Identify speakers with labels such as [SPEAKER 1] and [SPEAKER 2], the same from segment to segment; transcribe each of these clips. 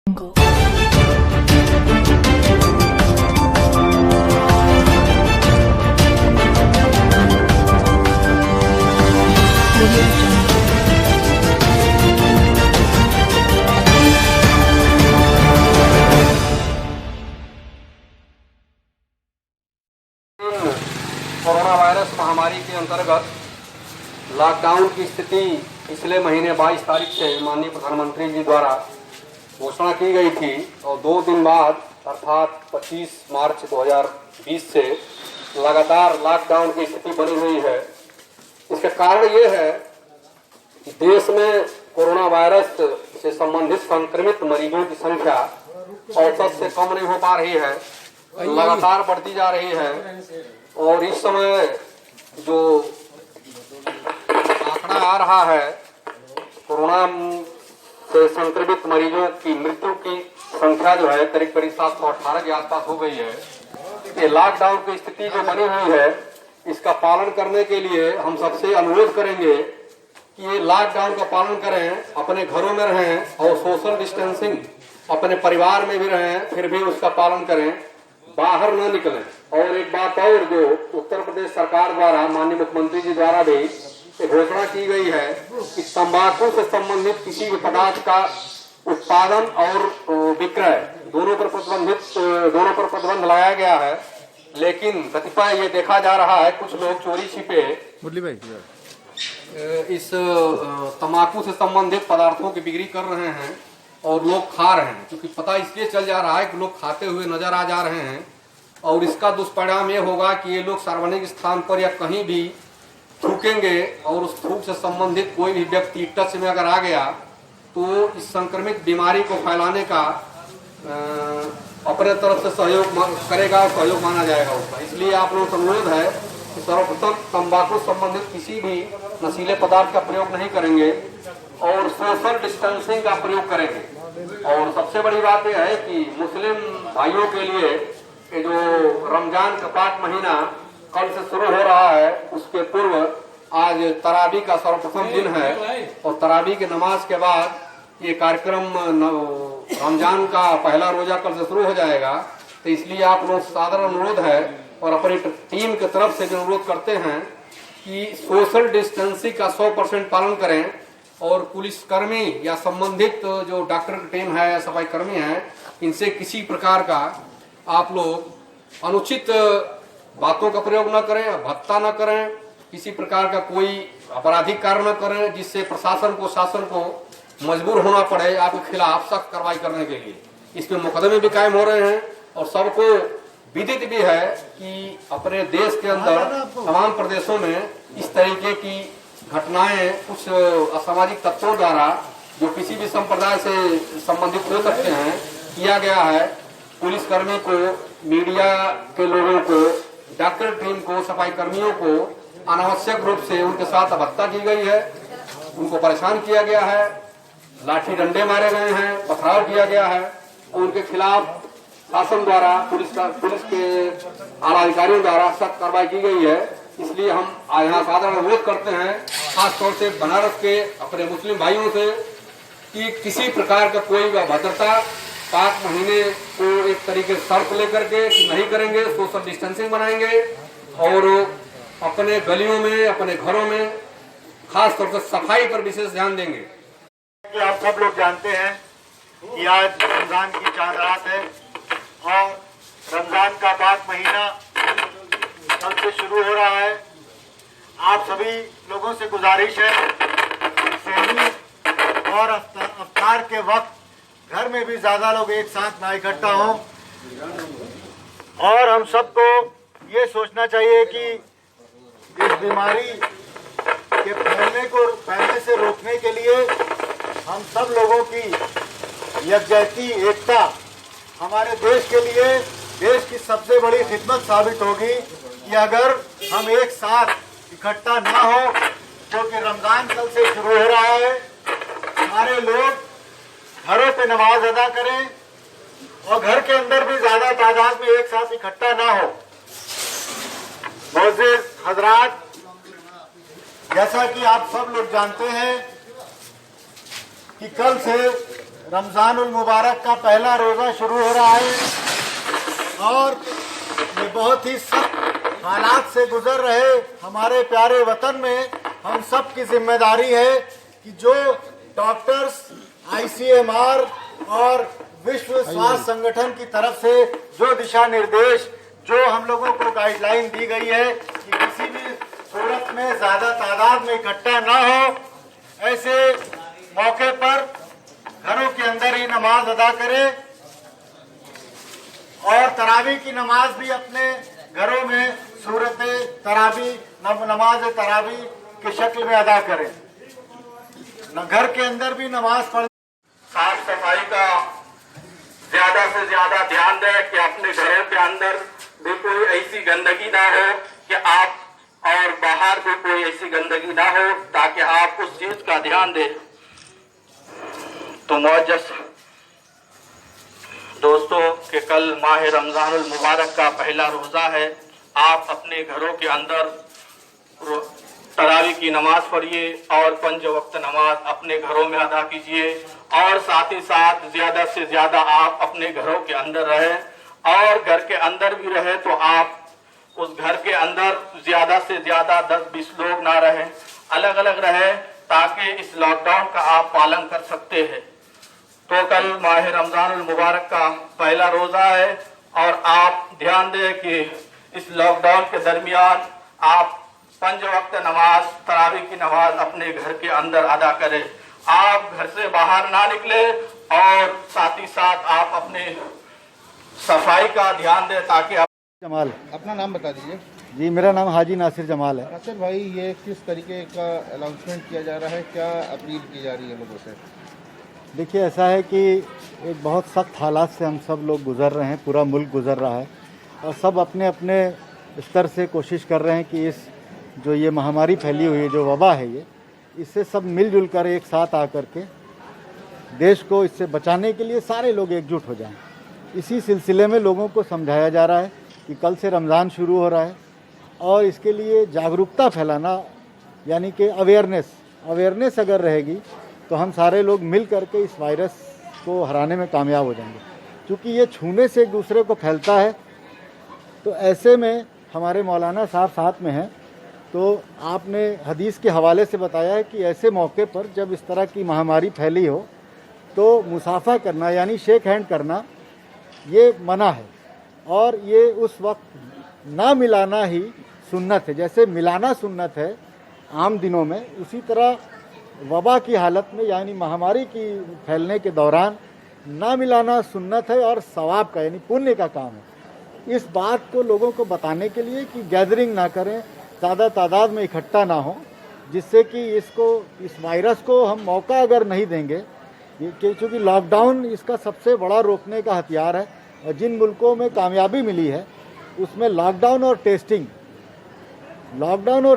[SPEAKER 1] Corona virus महामारी के अंतर्गत लॉकडाउन की स्थिति पिछले महीने 22 तारीख से माननीय प्रधानमंत्री जी द्वारा घोषणा की गई थी और 2 दिन बाद अर्थात 25 मार्च 2020 से लगातार लॉकडाउन की स्थिति बनी हुई है। इसका कारण ये है कि देश में कोरोना वायरस से संबंधित संक्रमित मरीजों की संख्या औसत से कम नहीं हो पा रही है, लगातार बढ़ती जा रही है। और इस समय जो आंकड़ा आ रहा है कोरोना से संक्रमित मरीजों की मृत्यु की संख्या जो है करीब 718 के आसपास हो गई है। ये लॉकडाउन की स्थिति जो बनी हुई है इसका पालन करने के लिए हम सबसे अनुरोध करेंगे कि ये लॉकडाउन का पालन करें, अपने घरों में रहें और सोशल डिस्टेंसिंग अपने परिवार में भी रहें, फिर भी उसका पालन करें, बाहर न निकलें। और एक बात और, जो उत्तर प्रदेश सरकार द्वारा माननीय मुख्यमंत्री जी द्वारा भी घोषणा की गई है कि तंबाकू से संबंधित किसी भी पदार्थ का उत्पादन और विक्रय दोनों पर प्रतिबंध लगाया गया है। लेकिन कतिपय ये देखा जा रहा है कुछ लोग चोरी छिपे इस तंबाकू से संबंधित पदार्थों की बिक्री कर रहे हैं और लोग खा रहे हैं, क्योंकि पता इसलिए चल जा रहा है कि लोग खाते हुए नजर आ जा रहे हैं। और इसका दुष्परिणाम ये होगा कि ये लोग सार्वजनिक स्थान पर या कहीं भी थूकेंगे और उस थूक से संबंधित कोई भी व्यक्ति टच में अगर आ गया तो इस संक्रमित बीमारी को फैलाने का अपने तरफ से सहयोग करेगा और सहयोग माना जाएगा उसका। इसलिए आप लोगों से अनुरोध है कि सर्वप्रथम तंबाकू संबंधित किसी भी नशीले पदार्थ का प्रयोग नहीं करेंगे और सोशल डिस्टेंसिंग का प्रयोग करेंगे। और सबसे बड़ी बात यह है कि मुस्लिम भाइयों के लिए ये जो रमजान का पाक महीना कल से शुरू हो रहा है, उसके पूर्व आज तरावी का सर्वप्रथम दिन है और तरावी के नमाज के बाद ये कार्यक्रम रमजान का पहला रोजा कल से शुरू हो जाएगा। तो इसलिए आप लोग सादर अनुरोध है और अपनी टीम की तरफ से जो अनुरोध करते हैं कि सोशल डिस्टेंसिंग का 100% पालन करें और पुलिसकर्मी या संबंधित जो डॉक्टर की टीम है या सफाई कर्मी है, इनसे किसी प्रकार का आप लोग अनुचित बातों का प्रयोग न करें, भत्ता न करें, किसी प्रकार का कोई आपराधिक कार्य न करें जिससे प्रशासन को, शासन को मजबूर होना पड़े आपके खिलाफ सख्त कार्रवाई करने के लिए। इसमें मुकदमे भी कायम हो रहे हैं और सबको विदित भी है कि अपने देश के अंदर तमाम प्रदेशों में इस तरीके की घटनाएं कुछ असामाजिक तत्वों द्वारा जो किसी भी संप्रदाय से संबंधित हो सकते हैं किया गया है। पुलिसकर्मी को, मीडिया के लोगों को, डॉक्टर टीम को, सफाई कर्मियों को अनावश्यक रूप से उनके साथ हत्या की गई है, उनको परेशान किया गया है, लाठी डंडे मारे गए हैं, पथराव किया गया है। उनके खिलाफ शासन द्वारा पुलिस के आला अधिकारियों द्वारा सख्त कार्रवाई की गई है। इसलिए हम यहाँ साधारण अनुरोध करते हैं खास तौर से बनारस के अपने मुस्लिम भाइयों से कि किसी प्रकार का कोई भद्रता पाक महीने को एक तरीके से शर्त लेकर के कि नहीं करेंगे, सोशल डिस्टेंसिंग बनाएंगे और अपने गलियों में, अपने घरों में खास तौर से सफाई पर विशेष ध्यान देंगे।
[SPEAKER 2] कि आप सब लोग जानते हैं कि आज रमजान की चांद रात है और रमजान का पाक महीना कल से शुरू हो रहा है। आप सभी लोगों से गुजारिश है कि सहरी और अफ्तार के वक्त घर में भी ज्यादा लोग एक साथ ना इकट्ठा हों और हम सबको ये सोचना चाहिए कि इस बीमारी के फैलने से रोकने के लिए हम सब लोगों की यकजहती, एकता हमारे देश के लिए देश की सबसे बड़ी खिदमत साबित होगी कि अगर हम एक साथ इकट्ठा ना हो, क्योंकि रमजान कल से शुरू हो रहा है, हमारे लोग घरों पे नमाज अदा करें और घर के अंदर भी ज्यादा तादाद में एक साथ इकट्ठा ना हो। मोअज़्ज़िज़ हजरात, जैसा कि आप सब लोग जानते हैं कि कल से रमज़ानुल मुबारक का पहला रोज़ा शुरू हो रहा है और ये बहुत ही सख्त हालात से गुजर रहे हमारे प्यारे वतन में हम सब की जिम्मेदारी है कि जो डॉक्टर्स, ICMR और विश्व स्वास्थ्य संगठन की तरफ से जो दिशा निर्देश, जो हम लोगों को गाइडलाइन दी गई है कि किसी भी सूरत में ज़्यादा तादाद में इकट्ठा ना हो, ऐसे मौके पर घरों के अंदर ही नमाज अदा करें और तरावी की नमाज भी अपने घरों में सूरत तरावी, नमाज तरावी की शक्ल में अदा करें। घर के अंदर भी नमाज पढ़।
[SPEAKER 1] साफ सफाई का ज्यादा से ज्यादा ध्यान दें कि अपने घरों के अंदर भी कोई ऐसी गंदगी ना हो कि आप और बाहर भी कोई ऐसी गंदगी ना हो, ताकि आप उस चीज का ध्यान दें। तो मुअज्जज़ दोस्तों कि कल माह रमज़ानुल मुबारक का पहला रोज़ा है। आप अपने घरों के अंदर तरावी की नमाज पढ़िए और 5 वक्त नमाज अपने घरों में अदा कीजिए और साथ ही साथ ज़्यादा से ज़्यादा आप अपने घरों के अंदर रहें और घर के अंदर भी रहे तो आप उस घर के अंदर ज़्यादा से ज़्यादा 10-20 लोग ना रहें, अलग अलग रहें, ताकि इस लॉकडाउन का आप पालन कर सकते हैं। तो कल माह रमज़ानुल मुबारक का पहला रोज़ा है और आप ध्यान दें कि इस लॉकडाउन के दरमियान आप 5 वक्त नमाज, तरावी की नमाज अपने घर के अंदर अदा करें। आप घर से बाहर ना निकले और साथ ही साथ आप अपने सफाई का ध्यान दें ताकि आप।
[SPEAKER 3] जमाल,
[SPEAKER 4] अपना नाम बता दीजिए।
[SPEAKER 3] जी मेरा नाम हाजी नासिर जमाल है।
[SPEAKER 4] नासिर भाई, ये किस तरीके का अनाउंसमेंट किया जा रहा है, क्या अपील की जा रही है लोगों से?
[SPEAKER 3] देखिए, ऐसा है कि एक बहुत सख्त हालात से हम सब लोग गुज़र रहे हैं, पूरा मुल्क गुज़र रहा है और सब अपने अपने स्तर से कोशिश कर रहे हैं कि इस जो ये महामारी फैली हुई है, जो वबा है, ये इससे सब मिलजुल कर एक साथ आकर के देश को इससे बचाने के लिए सारे लोग एकजुट हो जाएं। इसी सिलसिले में लोगों को समझाया जा रहा है कि कल से रमज़ान शुरू हो रहा है और इसके लिए जागरूकता फैलाना, यानी कि अवेयरनेस अगर रहेगी तो हम सारे लोग मिल करके इस वायरस को हराने में कामयाब हो जाएंगे। क्योंकि ये छूने से एक दूसरे को फैलता है, तो ऐसे में हमारे मौलाना साहब साथ में हैं, तो आपने हदीस के हवाले से बताया है कि ऐसे मौके पर जब इस तरह की महामारी फैली हो तो मुसाफा करना यानी शेक हैंड करना ये मना है और ये उस वक्त ना मिलाना ही सुन्नत है। जैसे मिलाना सुन्नत है आम दिनों में, उसी तरह वबा की हालत में यानी महामारी की फैलने के दौरान ना मिलाना सुन्नत है और सवाब का यानी पुण्य का काम है। इस बात को लोगों को बताने के लिए कि गैदरिंग ना करें, ज़्यादा तादाद में इकट्ठा ना हो, जिससे कि इस वायरस को हम मौका अगर नहीं देंगे, क्योंकि लॉकडाउन इसका सबसे बड़ा रोकने का हथियार है और जिन मुल्कों में कामयाबी मिली है उसमें लॉकडाउन और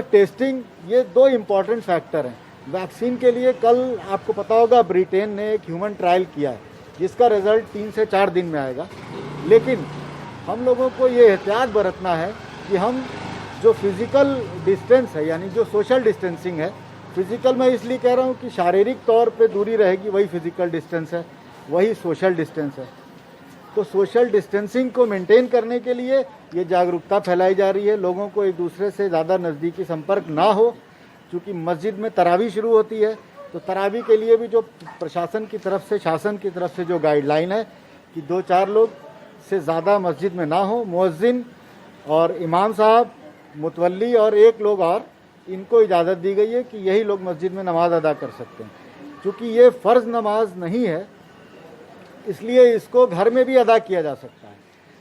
[SPEAKER 3] टेस्टिंग ये 2 इम्पॉर्टेंट फैक्टर हैं। वैक्सीन के लिए कल आपको पता होगा ब्रिटेन ने एक ह्यूमन ट्रायल किया है जिसका रिजल्ट 3 से 4 दिन में आएगा, लेकिन हम लोगों को ये एहतियात बरतना है कि हम जो फिज़िकल डिस्टेंस है यानी जो सोशल डिस्टेंसिंग है, फिज़िकल मैं इसलिए कह रहा हूँ कि शारीरिक तौर पे दूरी रहेगी, वही फिज़िकल डिस्टेंस है, वही सोशल डिस्टेंस है। तो सोशल डिस्टेंसिंग को मेंटेन करने के लिए ये जागरूकता फैलाई जा रही है, लोगों को एक दूसरे से ज़्यादा नज़दीकी संपर्क ना हो। क्योंकि मस्जिद में तरावी शुरू होती है तो तरावी के लिए भी जो प्रशासन की तरफ से, शासन की तरफ से जो गाइडलाइन है कि 2-4 लोग से ज़्यादा मस्जिद में ना हो, मुअज्जिन और इमाम साहब, मुतवल्ली और 1 लोग और, इनको इजाज़त दी गई है कि यही लोग मस्जिद में नमाज अदा कर सकते हैं। क्योंकि ये फ़र्ज़ नमाज नहीं है, इसलिए इसको घर में भी अदा किया जा सकता है।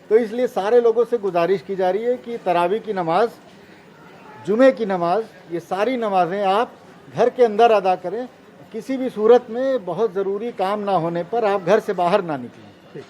[SPEAKER 3] तो इसलिए सारे लोगों से गुजारिश की जा रही है कि तरावी की नमाज, जुमे की नमाज, ये सारी नमाजें आप घर के अंदर अदा करें। किसी भी सूरत में बहुत ज़रूरी काम ना होने पर आप घर से बाहर ना निकलें।